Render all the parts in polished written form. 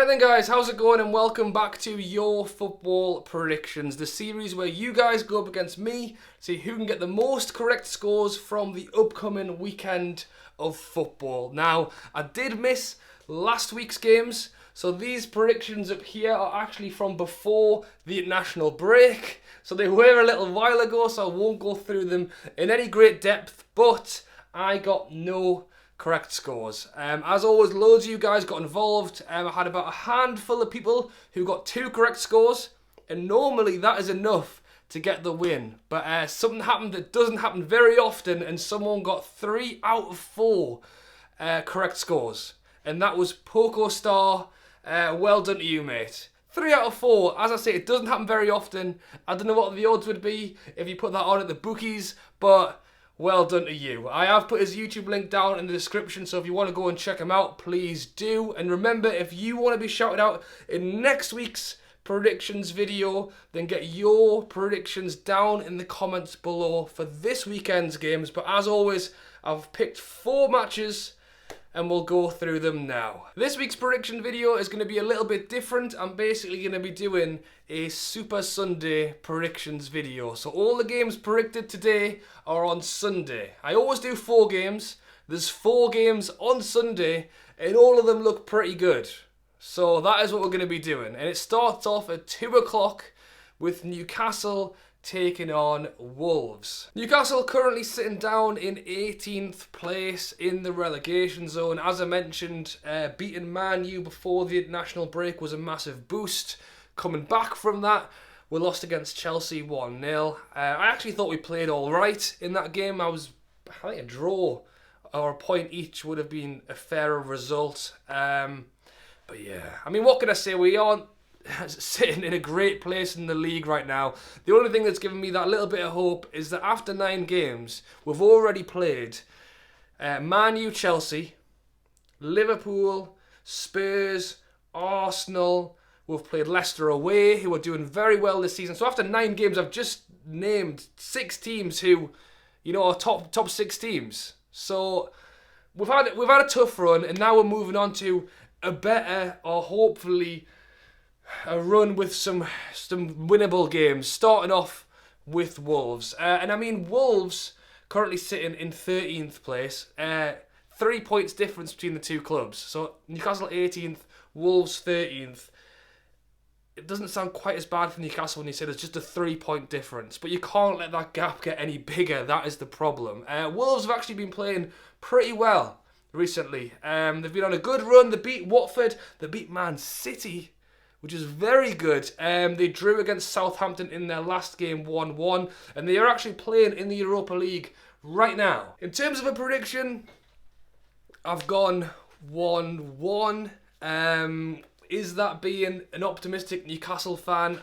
Right then guys, how's it going and welcome back to Your Football Predictions, the series where you guys go up against me, see who can get the most correct scores from the upcoming weekend of football. Now, I did miss last week's games, so these predictions up here are actually from before the international break, so they were a little while ago, so I won't go through them in any great depth, but I got no correct scores. As always, loads of you guys got involved. I had about a handful of people who got 2 correct scores, and normally that is enough to get the win. But something happened that doesn't happen very often, and someone got 3 out of 4 correct scores. And that was Poco Star. Well done to you, mate. 3 out of 4. As I say, it doesn't happen very often. I don't know what the odds would be if you put that on at the bookies, but well done to you. I have put his YouTube link down in the description, so if you want to go and check him out, please do. And remember, if you want to be shouted out in next week's predictions video, then get your predictions down in the comments below for this weekend's games. But as always, I've picked 4 matches and we'll go through them now. This week's prediction video is going to be a little bit different. I'm basically going to be doing a Super Sunday predictions video. So all the games predicted today are on Sunday. I always do 4 games. There's 4 games on Sunday and all of them look pretty good. So that is what we're going to be doing. And it starts off at 2 o'clock with Newcastle taking on Wolves. Newcastle currently sitting down in 18th place in the relegation zone. As I mentioned, beating Man U before the international break was a massive boost. Coming back from that, we lost against Chelsea 1-0. I actually thought we played all right in that game. I think a draw or a point each would have been a fairer result. But yeah, I mean, what can I say? We aren't sitting in a great place in the league right now. The only thing that's given me that little bit of hope is that after 9 games, we've already played Man U, Chelsea, Liverpool, Spurs, Arsenal. We've played Leicester away, who are doing very well this season. So after 9 games, I've just named 6 teams who, you know, are top 6 teams. So we've had a tough run, and now we're moving on to a better, or hopefully a run with some winnable games, starting off with Wolves. And I mean, Wolves currently sitting in 13th place, 3 points difference between the 2 clubs. So Newcastle 18th, Wolves 13th. It doesn't sound quite as bad for Newcastle when you say there's just a 3-point difference, but you can't let that gap get any bigger. That is the problem. Wolves have actually been playing pretty well recently. They've been on a good run. They beat Watford, they beat Man City, which is very good. They drew against Southampton in their last game 1-1, and they are actually playing in the Europa League right now. In terms of a prediction, I've gone 1-1. Is that being an optimistic Newcastle fan?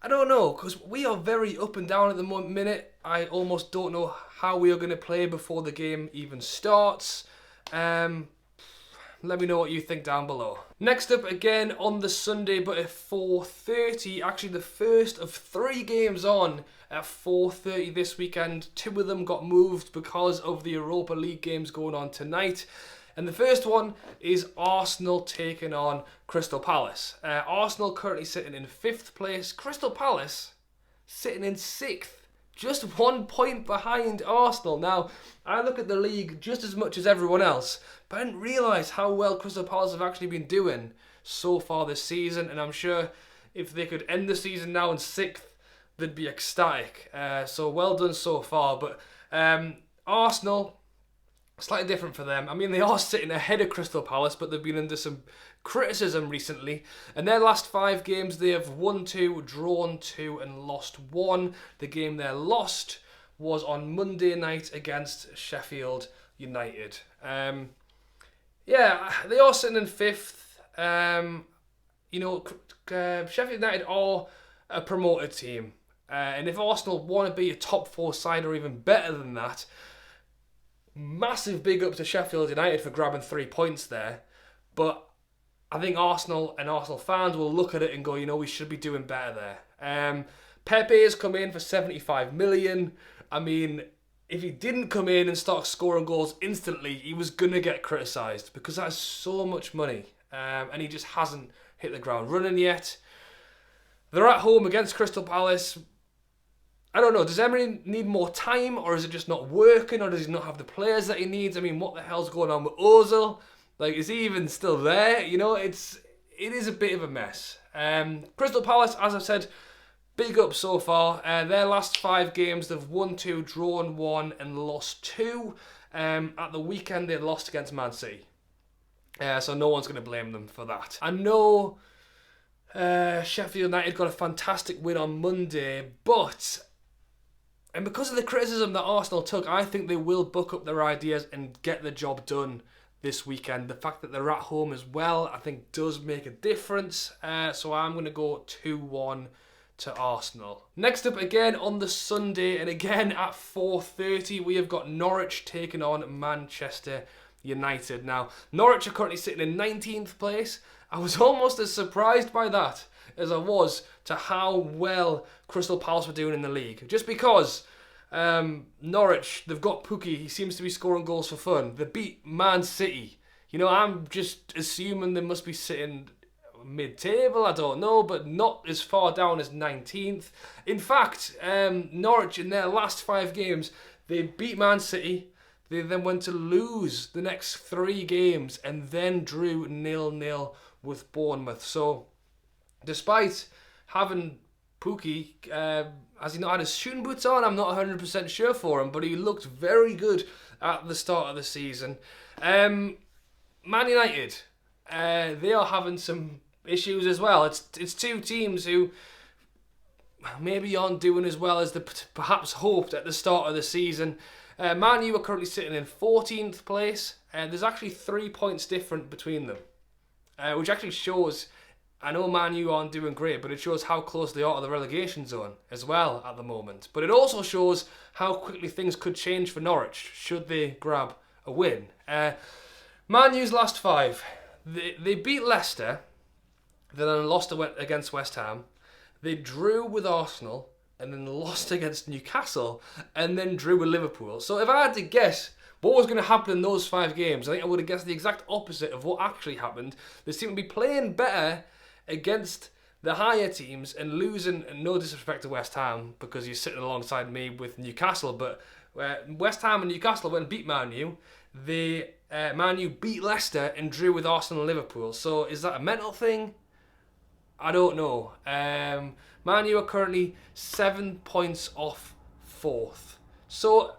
I don't know, because we are very up and down at the minute. I almost don't know how we are going to play before the game even starts. Let me know what you think down below. Next up, again on the Sunday, but at 4:30. Actually, the first of 3 games on at 4:30 this weekend. 2 of them got moved because of the Europa League games going on tonight. And the first one is Arsenal taking on Crystal Palace. Arsenal currently sitting in 5th place. Crystal Palace sitting in 6th. Just 1 point behind Arsenal. Now, I look at the league just as much as everyone else, but I didn't realise how well Crystal Palace have actually been doing so far this season, and I'm sure if they could end the season now in 6th, they'd be ecstatic. So well done so far. But Arsenal, slightly different for them. I mean, they are sitting ahead of Crystal Palace, but they've been under some criticism recently. And their last 5 games, they have won 2, drawn 2, and lost 1. The game they lost was on Monday night against Sheffield United. Yeah, they are sitting in 5th. You know, Sheffield United are a promoted team. And if Arsenal want to be a top 4 side or even better than that, massive big up to Sheffield United for grabbing 3 points there. But I think Arsenal and Arsenal fans will look at it and go, you know, we should be doing better there. Pepe has come in for 75 million. I mean, if he didn't come in and start scoring goals instantly, he was going to get criticised because that's so much money. and he just hasn't hit the ground running yet. They're at home against Crystal Palace. I don't know, does Emery need more time, or is it just not working, or does he not have the players that he needs? I mean, what the hell's going on with Ozil? Like, is he even still there? You know, it is a bit of a mess. Crystal Palace, as I've said, big up so far. Their last 5 games, they've won 2, drawn 1, and lost 2. At the weekend, they lost against Man City. So no one's going to blame them for that. I know Sheffield United got a fantastic win on Monday, but... And because of the criticism that Arsenal took, I think they will buck up their ideas and get the job done this weekend. The fact that they're at home as well, I think, does make a difference. So I'm going to go 2-1 to Arsenal. Next up again on the Sunday, and again at 4:30, we have got Norwich taking on Manchester United. Now, Norwich are currently sitting in 19th place. I was almost as surprised by that as I was to how well Crystal Palace were doing in the league. Just because Norwich, they've got Pukki, he seems to be scoring goals for fun. They beat Man City. You know, I'm just assuming they must be sitting mid-table, I don't know, but not as far down as 19th. In fact, Norwich in their last 5 games, they beat Man City. They then went to lose the next 3 games and then drew 0-0 with Bournemouth. So, despite having Pukki, has he not had his shooting boots on? I'm not 100% sure for him, but he looked very good at the start of the season. Man United, they are having some issues as well. It's 2 teams who maybe aren't doing as well as they perhaps hoped at the start of the season. Man U are currently sitting in 14th place. There's actually 3 points different between them, which actually shows, I know Man U aren't doing great, but it shows how close they are to the relegation zone as well at the moment. But it also shows how quickly things could change for Norwich should they grab a win. Man U's last 5, they beat Leicester, they then lost against West Ham, they drew with Arsenal, and then lost against Newcastle, and then drew with Liverpool. So if I had to guess what was going to happen in those 5 games, I think I would have guessed the exact opposite of what actually happened. They seem to be playing better against the higher teams and losing, no disrespect to West Ham, because you're sitting alongside me with Newcastle, but West Ham and Newcastle went and beat Man U. Man U beat Leicester and drew with Arsenal and Liverpool. So is that a mental thing? I don't know. Man U are currently 7 points off 4th. So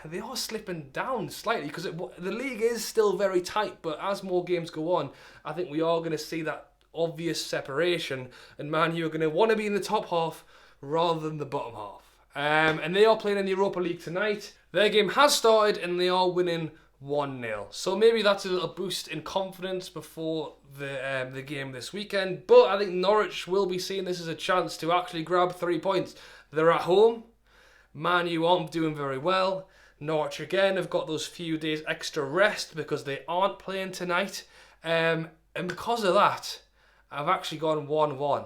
they are slipping down slightly because the league is still very tight, but as more games go on, I think we are going to see that obvious separation, and Man U are going to want to be in the top half rather than the bottom half. And they are playing in the Europa League tonight. Their game has started and they are winning 1-0. So maybe that's a little boost in confidence before the game this weekend. But I think Norwich will be seeing this as a chance to actually grab 3 points. They're at home. Man U aren't doing very well. Norwich again have got those few days extra rest because they aren't playing tonight. And because of that, I've actually gone 1-1.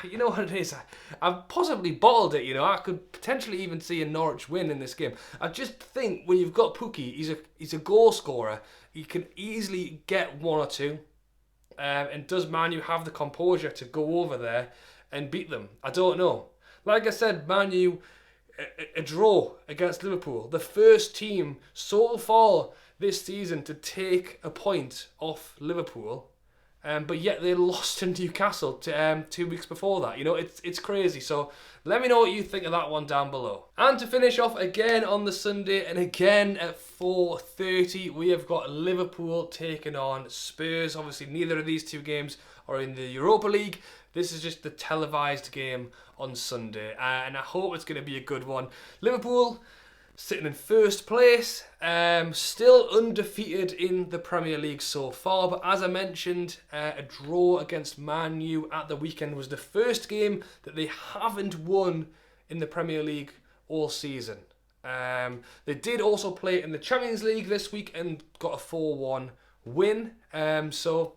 You know what it is? I've possibly bottled it, you know. I could potentially even see a Norwich win in this game. I just think when you've got Pukki, he's a goal scorer. He can easily get 1 or 2. And does Man U have the composure to go over there and beat them? I don't know. Like I said, Man U, a draw against Liverpool. The first team so far this season to take a point off Liverpool. But yet they lost to Newcastle 2 weeks before that. You know, it's crazy. So let me know what you think of that one down below. And to finish off again on the Sunday and again at 4:30, we have got Liverpool taking on Spurs. Obviously, neither of these 2 games are in the Europa League. This is just the televised game on Sunday. And I hope it's going to be a good one. Liverpool sitting in first place, still undefeated in the Premier League so far, but as I mentioned, a draw against Man U at the weekend was the first game that they haven't won in the Premier League all season. They did also play in the Champions League this week and got a 4-1 win, so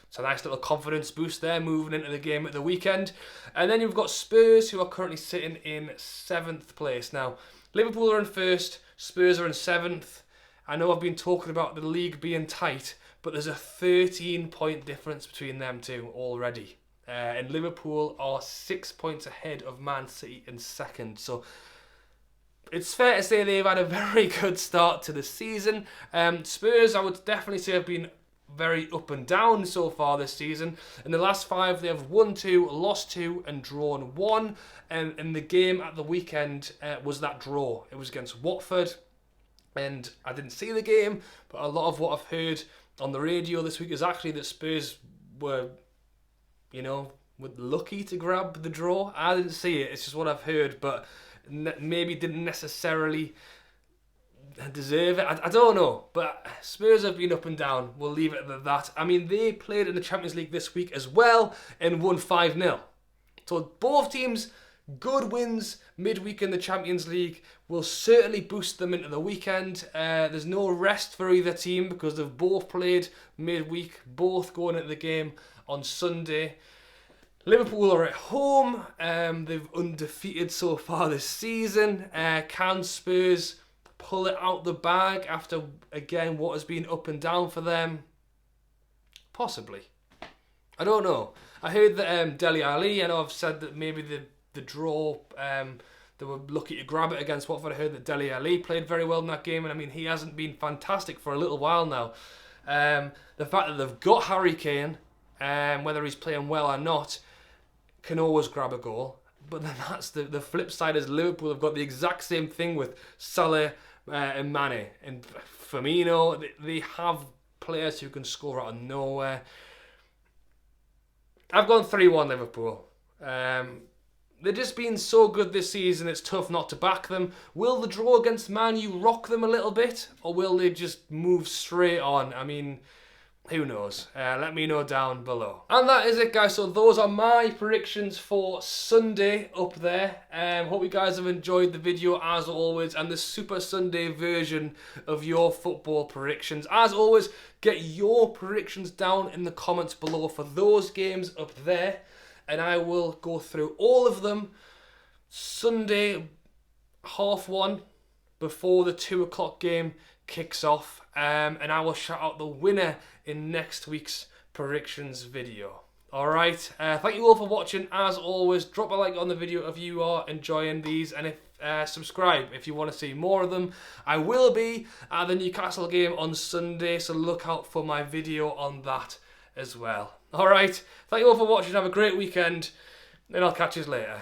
it's a nice little confidence boost there moving into the game at the weekend. And then you've got Spurs, who are currently sitting in 7th place. Now, Liverpool are in 1st, Spurs are in 7th. I know I've been talking about the league being tight, but there's a 13-point difference between them two already. And Liverpool are 6 points ahead of Man City in second. So it's fair to say they've had a very good start to the season. Spurs, I would definitely say, have been very up and down so far this season. In the last 5, they have won 2, lost 2, and drawn 1. And in the game at the weekend was that draw. It was against Watford. And I didn't see the game, but a lot of what I've heard on the radio this week is actually that Spurs were, were lucky to grab the draw. I didn't see it. It's just what I've heard, but maybe didn't necessarily deserve it. I don't know, but Spurs have been up and down. We'll leave it at that. I mean, they played in the Champions League this week as well and won 5-0. So both teams, good wins midweek in the Champions League, will certainly boost them into the weekend. There's no rest for either team because they've both played midweek, both going into the game on Sunday. Liverpool are at home. They've undefeated so far this season. Can Spurs pull it out the bag after, again, what has been up and down for them? Possibly. I don't know. I heard that Dele Alli, I know I've said that maybe the draw, they were lucky to grab it against Watford. I heard that Dele Alli played very well in that game, and I mean, he hasn't been fantastic for a little while now. The fact that they've got Harry Kane, whether he's playing well or not, can always grab a goal. But then that's the flip side, is Liverpool have got the exact same thing with Salah and Mane. And Firmino, they have players who can score out of nowhere. I've gone 3-1 Liverpool. They've just been so good this season, it's tough not to back them. Will the draw against Man U rock them a little bit? Or will they just move straight on? I mean, who knows? Let me know down below. And that is it, guys. So those are my predictions for Sunday up there. Hope you guys have enjoyed the video as always, and the Super Sunday version of your football predictions. As always, get your predictions down in the comments below for those games up there, and I will go through all of them Sunday 1:30 before the 2 o'clock game kicks off, and I will shout out the winner in next week's predictions video. Alright, thank you all for watching. As always, drop a like on the video if you are enjoying these, and subscribe if you want to see more of them. I will be at the Newcastle game on Sunday, so look out for my video on that as well. Alright, thank you all for watching. Have a great weekend, and I'll catch you later.